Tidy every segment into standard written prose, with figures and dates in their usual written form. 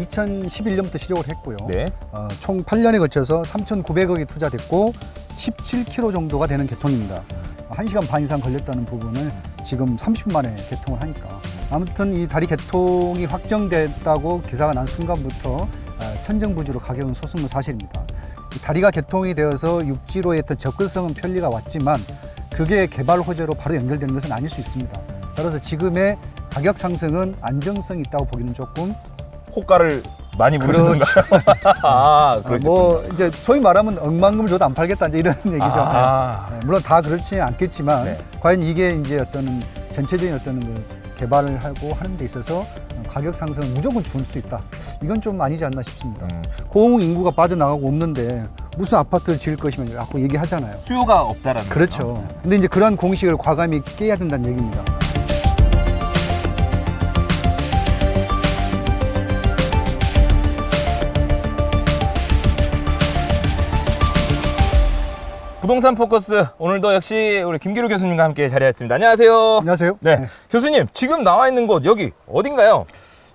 2011년부터 시작을 했고요. 네. 총 8년에 걸쳐서 3,900억이 투자됐고 17km 정도가 되는 개통입니다. 1시간 반 이상 걸렸다는 부분을 지금 30분 만에 개통을 하니까 아무튼 이 다리 개통이 확정됐다고 기사가 난 순간부터 천정부지로 가격은 솟은 건 사실입니다. 이 다리가 개통이 되어서 육지로의 어떤 접근성은 편리가 왔지만 그게 개발 호재로 바로 연결되는 것은 아닐 수 있습니다. 따라서 지금의 가격 상승은 안정성이 있다고 보기는 조금 호가를 많이 부르시던가요? 그렇죠. 뭐 이제 소위 말하면 억만금을 줘도 안 팔겠다 이제 이런 얘기죠. 네, 물론 다 그렇지는 않겠지만 네. 과연 이게 이제 어떤 전체적인 어떤 그 개발을 하고 하는 데 있어서 가격 상승을 무조건 줄 수 있다. 이건 좀 아니지 않나 싶습니다. 고흥 인구가 빠져나가고 없는데 무슨 아파트를 지을 것이면 자꾸 얘기하잖아요. 수요가 없다라는 그렇죠. 거죠. 근데 이제 그러한 공식을 과감히 깨야 된다는 얘기입니다. 부동산 포커스 오늘도 역시 우리 김기루 교수님과 함께 자리했습니다. 안녕하세요. 안녕하세요. 네. 교수님 지금 나와 있는 곳 여기 어딘가요?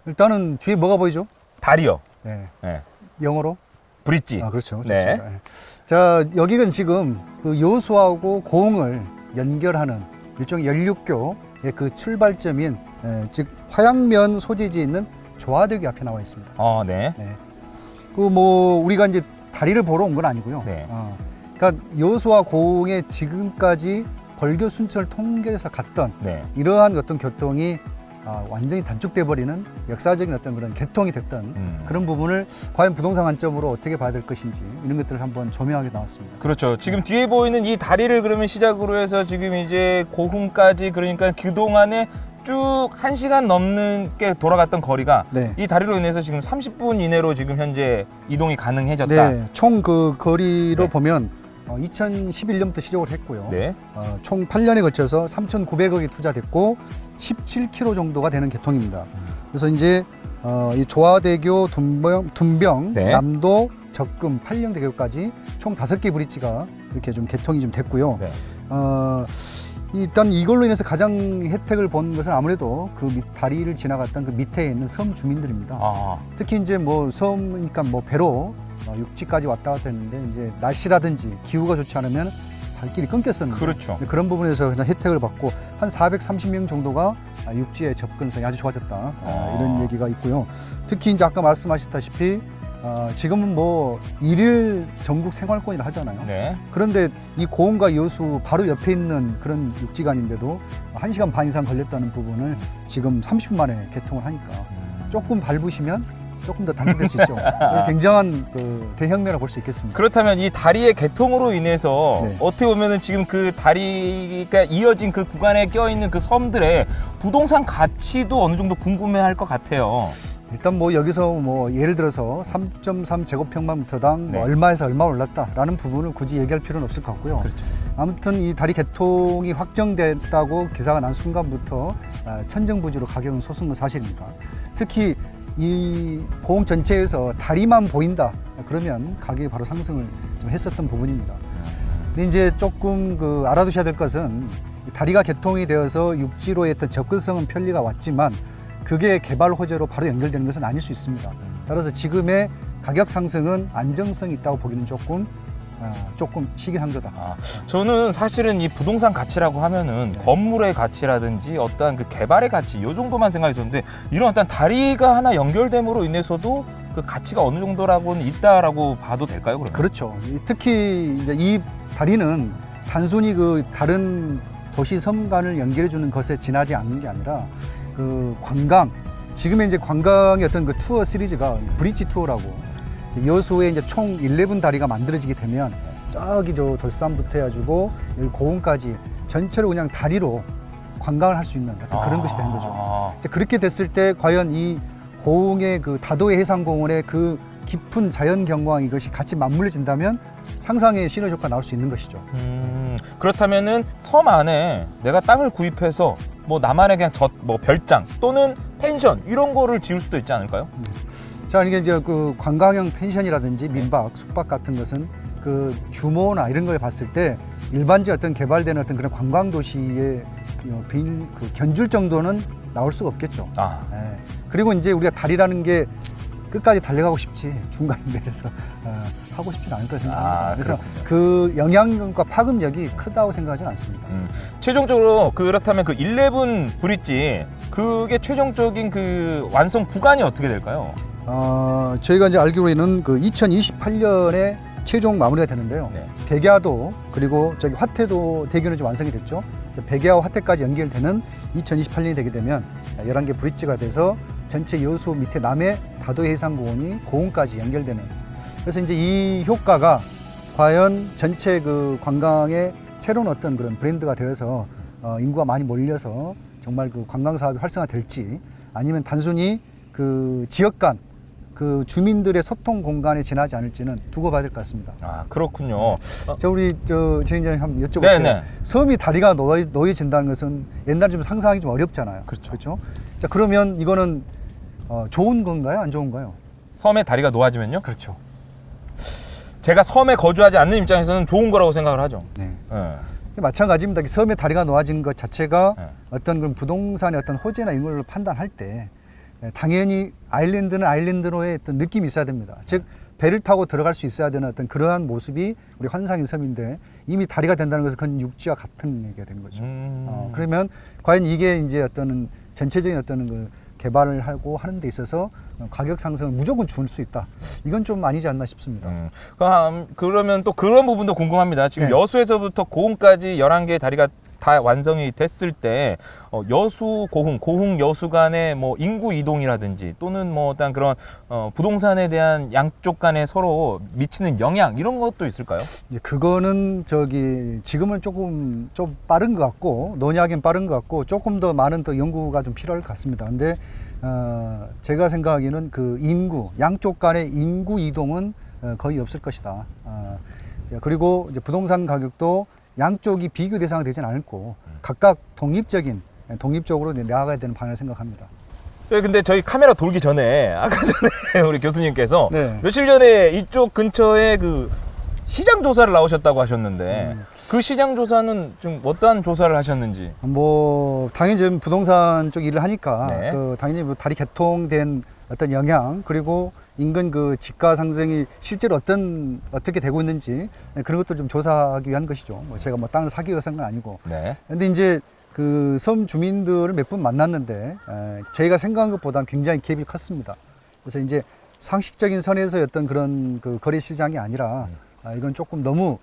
일단은 뒤에 뭐가 보이죠? 다리요. 네. 네. 영어로? 브릿지. 그렇죠. 네. 좋습니다. 네. 자, 여기는 지금 그 여수하고 고흥을 연결하는 일종의 연륙교의 그 출발점인 즉 화양면 소재지에 있는 조화대교 앞에 나와 있습니다. 네. 네. 그 뭐 우리가 이제 다리를 보러 온 건 아니고요. 네. 그러니까 여수와 고흥에 지금까지 벌교 순천을 통해서 갔던 네. 이러한 어떤 교통이 완전히 단축돼 버리는 역사적인 어떤 그런 개통이 됐던 그런 부분을 과연 부동산 관점으로 어떻게 봐야 될 것인지 이런 것들을 한번 조명하게 나왔습니다. 그렇죠. 지금 뒤에 보이는 이 다리를 그러면 시작으로 해서 지금 이제 고흥까지 그러니까 그동안에 쭉 1시간 넘게 돌아갔던 거리가 네. 이 다리로 인해서 지금 30분 이내로 지금 현재 이동이 가능해졌다. 네, 총 그 거리로 네. 보면 2011년부터 시작을 했고요. 네. 총 8년에 걸쳐서 3,900억이 투자됐고 17km 정도가 되는 개통입니다. 그래서 이제 이 조화대교, 둔병, 네. 남도, 적금, 팔령대교까지 총 5개 브릿지가 이렇게 좀 개통이 좀 됐고요. 네. 일단 이걸로 인해서 가장 혜택을 본 것은 아무래도 그 다리를 지나갔던 그 밑에 있는 섬 주민들입니다. 특히 이제 뭐 섬이니까 뭐 배로 육지까지 왔다 갔다 했는데 이제 날씨라든지 기후가 좋지 않으면 발길이 끊겼었는데 그렇죠. 그런 부분에서 그냥 혜택을 받고 한 430명 정도가 육지의 접근성이 아주 좋아졌다 이런 얘기가 있고요. 특히 이제 아까 말씀하셨다시피 지금은 뭐 일일 전국 생활권이라 하잖아요. 네. 그런데 이 고흥과 여수 바로 옆에 있는 그런 육지간인데도 1시간 반 이상 걸렸다는 부분을 지금 30분 만에 개통을 하니까 조금 밟으시면 조금 더 단축될 수 있죠. 굉장한 그 대혁명이라고 볼 수 있겠습니다. 그렇다면 이 다리의 개통으로 인해서 네. 어떻게 보면은 지금 그 다리가 이어진 그 구간에 껴있는 그 섬들의 부동산 가치도 어느 정도 궁금해할 것 같아요. 일단 뭐 여기서 뭐 예를 들어서 3.3 제곱평방미터당 네. 뭐 얼마에서 얼마 올랐다라는 부분을 굳이 얘기할 필요는 없을 것 같고요. 그렇죠. 아무튼 이 다리 개통이 확정됐다고 기사가 난 순간부터 천정부지로 가격은 솟은 건 사실입니다. 특히 이 고흥 전체에서 다리만 보인다 그러면 가격이 바로 상승을 좀 했었던 부분입니다. 근데 이제 조금 그 알아두셔야 될 것은 다리가 개통이 되어서 육지로의 어떤 접근성은 편리가 왔지만 그게 개발 호재로 바로 연결되는 것은 아닐 수 있습니다. 따라서 지금의 가격 상승은 안정성이 있다고 보기는 조금 시기상조다. 저는 사실은 이 부동산 가치라고 하면은 건물의 가치라든지 어떠한 그 개발의 가치 이 정도만 생각했었는데 이런 어떤 다리가 하나 연결됨으로 인해서도 그 가치가 어느 정도라고는 있다라고 봐도 될까요? 그러면? 그렇죠. 특히 이제 이 다리는 단순히 그 다른 도시 섬 간을 연결해주는 것에 지나지 않는 게 아니라 그 관광, 지금의 이제 관광의 어떤 그 투어 시리즈가 브릿지 투어라고 여수에 이제 총 11다리가 만들어지게 되면 저기 저 돌산부터 해가지고 여기 고흥까지 전체로 그냥 다리로 관광을 할 수 있는 어떤 그런 것이 되는 거죠. 그렇게 됐을 때 과연 이 고흥의 그 다도해 해상공원의 그 깊은 자연 경관 이것이 같이 맞물려진다면 상상의 시너지 효과가 나올 수 있는 것이죠. 그렇다면은 섬 안에 내가 땅을 구입해서 뭐 나만의 그냥 뭐 별장 또는 펜션 이런 거를 지을 수도 있지 않을까요? 자, 이게 이제 그 관광형 펜션이라든지 민박, 숙박 같은 것은 그 규모나 이런 걸 봤을 때 일반적 어떤 개발되는 어떤 그런 관광 도시의 그 견줄 정도는 나올 수가 없겠죠. 아. 예. 그리고 이제 우리가 다리라는 게 끝까지 달려가고 싶지 중간에 내려서 하고 싶지는 않을 거라 생각합니다. 그래서 그렇군요. 그 영향력과 파급력이 크다고 생각하지는 않습니다. 최종적으로 그렇다면 그 11 브릿지 그게 최종적인 그 완성 구간이 어떻게 될까요? 저희가 이제 알기로는 그 2028년에 최종 마무리가 되는데요. 네. 백야도 그리고 저기 화태도 대교는 좀 완성이 됐죠. 그래서 백야와 화태까지 연결되는 2028년이 되게 되면 11개 브릿지가 돼서 전체 여수 밑에 남해 다도 해상공원이 고흥까지 연결되는. 그래서 이제 이 효과가 과연 전체 그 관광의 새로운 어떤 그런 브랜드가 되어서 인구가 많이 몰려서 정말 그 관광 사업이 활성화될지 아니면 단순히 그 지역 간 그 주민들의 소통 공간에 지나지 않을지는 두고 봐야 될 것 같습니다. 그렇군요. 우리 진행자님 한번 여쭤볼게요. 네네. 섬이 다리가 놓여진다는 것은 옛날에 좀 상상하기 좀 어렵잖아요. 그렇죠. 자, 그러면 이거는 좋은 건가요? 안 좋은가요? 섬에 다리가 놓아지면요? 그렇죠. 제가 섬에 거주하지 않는 입장에서는 좋은 거라고 생각을 하죠. 네. 네. 마찬가지입니다. 섬에 다리가 놓아진 것 자체가 네. 어떤 그런 부동산의 어떤 호재나 이런 걸로 판단할 때 당연히 아일랜드는 아일랜드로의 어떤 느낌이 있어야 됩니다. 즉 배를 타고 들어갈 수 있어야 되는 어떤 그러한 모습이 우리 환상의 섬인데 이미 다리가 된다는 것은 그건 육지와 같은 얘기가 되는 거죠. 그러면 과연 이게 이제 어떤 전체적인 어떤 그 개발을 하고 하는 데 있어서 가격 상승을 무조건 줄 수 있다. 이건 좀 아니지 않나 싶습니다. 그러면 또 그런 부분도 궁금합니다. 지금 네. 여수에서부터 고흥까지 11개의 다리가 다 완성이 됐을 때 여수 고흥 여수 간의 뭐 인구 이동이라든지 또는 뭐 어떤 그런 부동산에 대한 양쪽 간에 서로 미치는 영향 이런 것도 있을까요? 이제 그거는 지금은 조금 좀 빠른 것 같고 논의하기는 빠른 것 같고 조금 더 많은 더 연구가 좀 필요할 것 같습니다. 근데 제가 생각하기에는 그 양쪽 간의 인구 이동은 거의 없을 것이다. 그리고 이제 부동산 가격도 양쪽이 비교 대상이 되지는 않고 각각 독립적으로 나아가야 되는 방향을 생각합니다. 근데 저희 카메라 돌기 전에 아까 전에 우리 교수님께서 네. 며칠 전에 이쪽 근처에 그 시장 조사를 나오셨다고 하셨는데 그 시장 조사는 좀 어떠한 조사를 하셨는지? 뭐 당연히 지금 부동산 쪽 일을 하니까 네. 당연히 뭐 다리 개통된 어떤 영향 그리고 인근 그 집가 상승이 실제로 어떻게 되고 있는지 그런 것들 좀 조사하기 위한 것이죠. 뭐 제가 뭐 땅을 사기 위해서 한 건 아니고. 네. 근데 이제 그 섬 주민들을 몇 분 만났는데 저희가 생각한 것보다는 굉장히 갭이 컸습니다. 그래서 이제 상식적인 선에서의 어떤 그런 그 거래 시장이 아니라 이건 조금 너무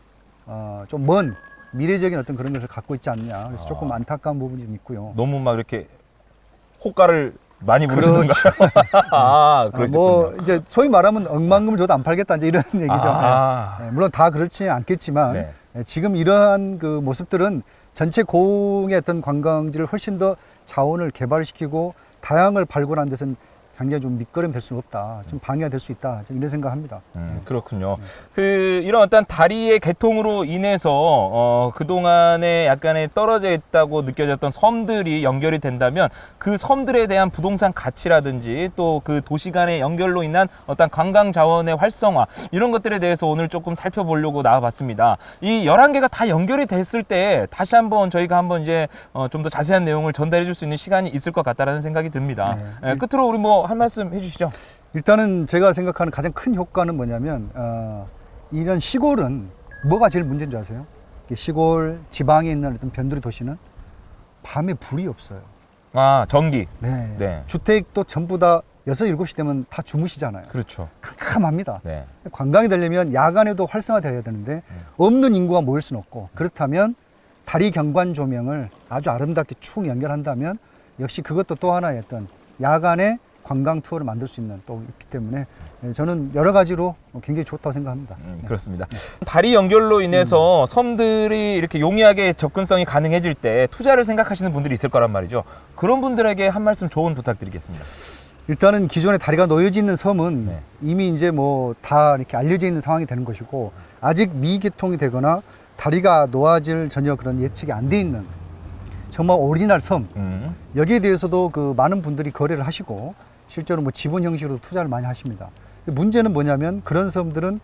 좀 먼 미래적인 어떤 그런 것을 갖고 있지 않냐. 그래서 조금 안타까운 부분이 좀 있고요. 너무 막 이렇게 호가를 많이 부르시던가요? 그렇죠. 뭐 이제 소위 말하면 억만금을 줘도 안 팔겠다 이제 이런 얘기죠. 물론 다 그렇지는 않겠지만 네. 지금 이러한 그 모습들은 전체 고흥의 어떤 관광지를 훨씬 더 자원을 개발시키고 다양을 발굴하는 데서는 굉장히 좀 밑거름이 될 수는 없다. 좀 방해가 될 수 있다. 좀 이런 생각합니다. 그렇군요. 이런 어떤 다리의 개통으로 인해서 그동안에 약간의 떨어져 있다고 느껴졌던 섬들이 연결이 된다면 그 섬들에 대한 부동산 가치라든지 또 그 도시 간의 연결로 인한 어떤 관광 자원의 활성화 이런 것들에 대해서 오늘 조금 살펴보려고 나와봤습니다. 이 11개가 다 연결이 됐을 때 다시 한번 저희가 한번 이제 좀 더 자세한 내용을 전달해 줄 수 있는 시간이 있을 것 같다라는 생각이 듭니다. 네. 끝으로 우리 뭐 한 말씀 해주시죠. 일단은 제가 생각하는 가장 큰 효과는 뭐냐면 이런 시골은 뭐가 제일 문제인 줄 아세요? 시골 지방에 있는 어떤 변두리 도시는 밤에 불이 없어요. 전기. 네. 네. 주택도 전부 다 6, 7시 되면 다 주무시잖아요. 그렇죠. 캄캄합니다. 네. 관광이 되려면 야간에도 활성화되어야 되는데 없는 인구가 모일 수는 없고 그렇다면 다리 경관 조명을 아주 아름답게 축 연결한다면 역시 그것도 또 하나의 어떤 야간의 관광 투어를 만들 수 있는 또 있기 때문에 저는 여러 가지로 굉장히 좋다고 생각합니다. 그렇습니다. 다리 연결로 인해서 섬들이 이렇게 용이하게 접근성이 가능해질 때 투자를 생각하시는 분들이 있을 거란 말이죠. 그런 분들에게 한 말씀 조언 부탁드리겠습니다. 일단은 기존에 다리가 놓여져 있는 섬은 네. 이미 이제 뭐 다 이렇게 알려져 있는 상황이 되는 것이고 아직 미개통이 되거나 다리가 놓아질 전혀 그런 예측이 안 돼 있는 정말 오리지널 섬 여기에 대해서도 그 많은 분들이 거래를 하시고 실제로 뭐 지분 형식으로 투자를 많이 하십니다. 문제는 뭐냐면 그런 섬들은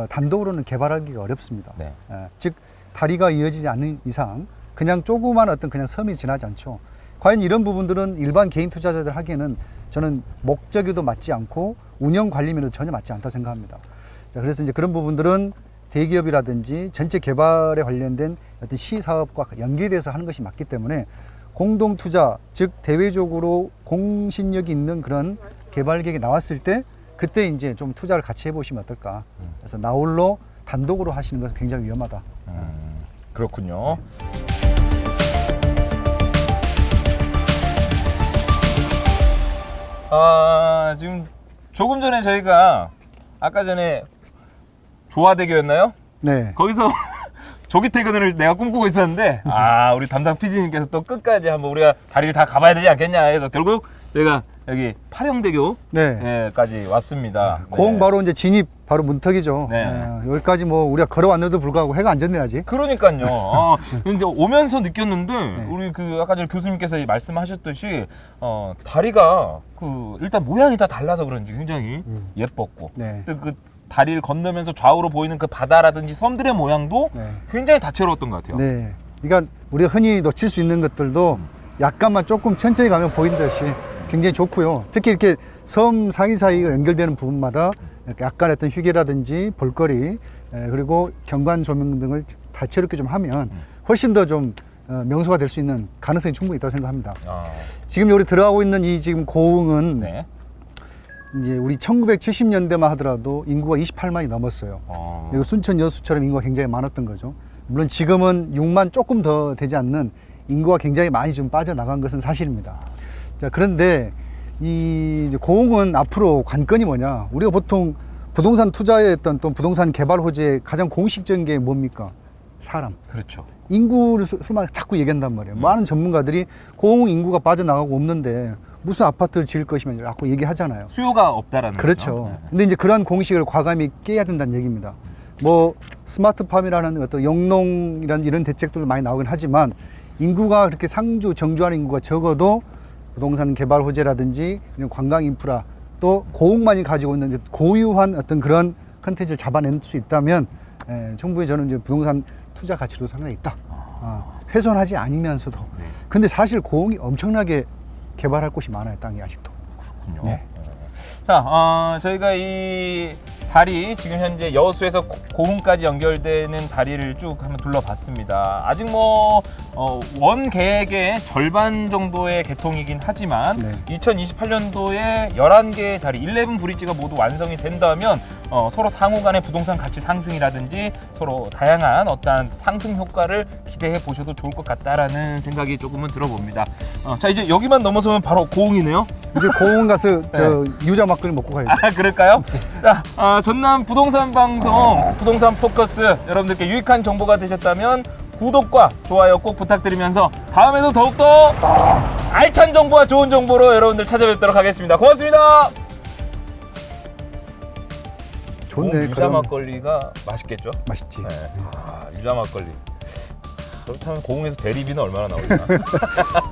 단독으로는 개발하기가 어렵습니다. 네. 즉 다리가 이어지지 않는 이상 그냥 조그만 어떤 그냥 섬이 지나지 않죠. 과연 이런 부분들은 일반 개인 투자자들 하기에는 저는 목적에도 맞지 않고 운영 관리면에도 전혀 맞지 않다 생각합니다. 자, 그래서 이제 그런 부분들은 대기업이라든지 전체 개발에 관련된 어떤 시사업과 연계돼서 하는 것이 맞기 때문에 공동 투자, 즉 대외적으로 공신력이 있는 그런 개발 계획이 나왔을 때 그때 이제 좀 투자를 같이 해보시면 어떨까. 그래서 나홀로 단독으로 하시는 것은 굉장히 위험하다. 그렇군요. 지금 조금 전에 저희가 아까 전에 조화대교였나요? 네. 거기서 조기 퇴근을 내가 꿈꾸고 있었는데 우리 담당 PD님께서 또 끝까지 한번 우리가 다리를 다 가봐야 되지 않겠냐 해서 결국 저희가 여기 파령대교까지 왔습니다. 고흥 바로 이제 진입 바로 문턱이죠. 네. 여기까지 뭐 우리가 걸어왔는데도 불구하고 해가 안 졌네 아직. 그러니까요. 이제 오면서 느꼈는데 우리 그 아까 전에 교수님께서 말씀하셨듯이 다리가 일단 모양이 다 달라서 그런지 굉장히 예뻤고 네. 또 그 다리를 건너면서 좌우로 보이는 그 바다라든지 섬들의 모양도 네. 굉장히 다채로웠던 것 같아요. 네. 그러니까 우리가 흔히 놓칠 수 있는 것들도 약간만 조금 천천히 가면 보이는 듯이 굉장히 좋고요. 특히 이렇게 섬 사이사이가 연결되는 부분마다 약간 어떤 휴게라든지 볼거리 그리고 경관 조명 등을 다채롭게 좀 하면 훨씬 더 좀 명소가 될 수 있는 가능성이 충분히 있다고 생각합니다. 지금 여기 들어가고 있는 이 지금 고흥은 네. 이제 우리 1970년대만 하더라도 인구가 28만이 넘었어요. 그리고 순천 여수처럼 인구가 굉장히 많았던 거죠. 물론 지금은 6만 조금 더 되지 않는 인구가 굉장히 많이 좀 빠져나간 것은 사실입니다. 자, 그런데 이 이제 고흥은 앞으로 관건이 뭐냐? 우리가 보통 부동산 투자에 어떤 또 부동산 개발 호재의 가장 공식적인 게 뭡니까? 사람. 그렇죠. 인구를 수만 자꾸 얘기한단 말이에요. 많은 전문가들이 고흥 인구가 빠져나가고 없는데 무슨 아파트를 지을 것이면 자꾸 얘기하잖아요. 수요가 없다라는 그렇죠. 거죠. 네. 근데 이제 그러한 공식을 과감히 깨야 된다는 얘기입니다. 뭐 스마트팜이라는 어떤 영농이라는 이런 대책들도 많이 나오긴 하지만 인구가 그렇게 상주 정주하는 인구가 적어도 부동산 개발 호재라든지 이런 관광 인프라 또 고흥만이 가지고 있는 고유한 어떤 그런 컨텐츠를 잡아낼 수 있다면 충분히 저는 이제 부동산 투자 가치도 상당히 있다. 훼손하지 않으면서도. 근데 사실 고흥이 엄청나게 개발할 곳이 많아요. 땅이 아직도. 그렇군요. 네. 자, 저희가 이 다리 지금 현재 여수에서 고흥까지 연결되는 다리를 쭉 한번 둘러봤습니다. 아직 뭐 원 계획의 절반 정도의 개통이긴 하지만 네. 2028년도에 11개의 다리, 11 브릿지가 모두 완성이 된다면 서로 상호 간의 부동산 가치 상승이라든지 서로 다양한 어떠한 상승 효과를 기대해 보셔도 좋을 것 같다라는 생각이 조금은 들어봅니다. 자, 이제 여기만 넘어서면 바로 고흥이네요. 이제 고흥 가서 저 유자 막걸리 먹고 가야죠. 그럴까요? 자, 전남 부동산 방송 부동산 포커스 여러분들께 유익한 정보가 되셨다면 구독과 좋아요 꼭 부탁드리면서 다음에도 더욱더 알찬 정보와 좋은 정보로 여러분들 찾아뵙도록 하겠습니다. 고맙습니다. 좋네. 유자 그럼 막걸리가 맛있겠죠? 맛있지. 네. 유자 막걸리. 그렇다면 고흥에서 대리비는 얼마나 나올까?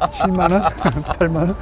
7만 원, 8만 원.